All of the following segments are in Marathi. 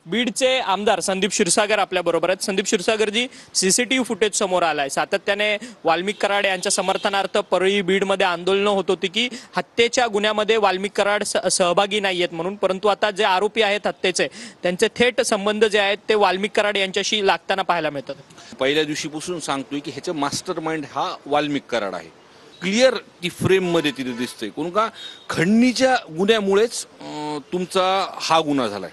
बीडचे आमदार संदीप क्षीरसागर आपल्या बरोबर आहेत। संदीप क्षीरसागरजी, सीसीटीव्ही फुटेज समोर आलाय, सातत्याने वाल्मिक कराड यांच्या समर्थनार्थ परळी बीडमध्ये आंदोलनं होत होती की हत्येच्या गुन्ह्यामध्ये वाल्मिक कराड सहभागी नाहीयेत म्हणून, परंतु आता जे आरोपी आहेत हत्येचे त्यांचे थेट संबंध जे आहेत ते वाल्मिक कराड यांच्याशी लागताना पाहायला मिळतात। पहिल्या दिवशीपासून सांगतोय की ह्याचा मास्टर माइंड हा वाल्मिक कराड आहे। क्लिअर ती फ्रेम मध्ये तिथे दिसतंय, कोण का खंडणीच्या गुन्ह्यामुळेच तुमचा हा गुन्हा झालाय,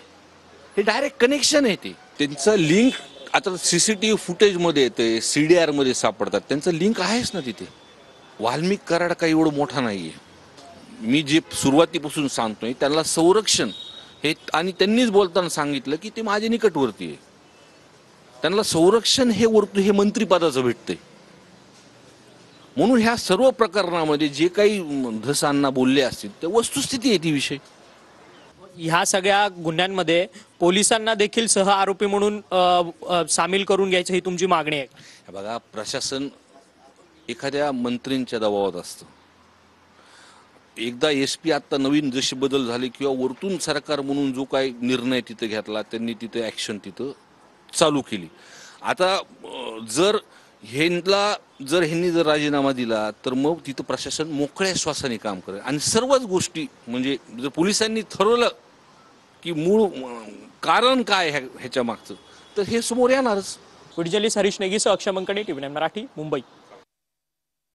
हे डायरेक्ट कनेक्शन आहे। ते त्यांचं लिंक आता सीसीटीव्ही फुटेज मध्ये येते, सीडीआर मध्ये सापडतात, त्यांचं लिंक आहेच ना तिथे। वाल्मिक कराड काही एवढं मोठा नाहीये, मी जे सुरुवातीपासून सांगतोय त्यांना संरक्षण हे, आणि त्यांनीच बोलताना सांगितलं की ते माझ्या निकटवर्ती आहे, त्यांना संरक्षण हे वरतून हे मंत्रिपदाचं भेटतंय। म्हणून ह्या सर्व प्रकरणामध्ये जे काही धसांना बोलले असतील ते वस्तुस्थिती आहे ती विषय। ह्या सगळ्या गुन्ह्यांमध्ये पोलिसांना देखील सह आरोपी म्हणून सामील करून घ्यायची ही तुमची मागणी आहे? बघा, प्रशासन एखाद्या मंत्रींच्या दबावात असतं। एकदा एसपी आता नवीन जसे बदल झाले किंवा वरतून सरकार म्हणून जो काही निर्णय तिथे घेतला त्यांनी तिथे ॲक्शन तिथं चालू केली। आता ह्यांनी जर राजीनामा दिला तर मग तिथं प्रशासन मोकळ्या श्वासाने काम करेल, आणि सर्वच गोष्टी म्हणजे जर पोलिसांनी ठरवलं की मूळ कारण काय ह्याच्या मागचं, तर हे समोर येणारच। व्हिडिओ जर्नलिस्ट हरीश नेगीसह अक्षय मंकणे, टीव्ही 9 मराठी, मुंबई।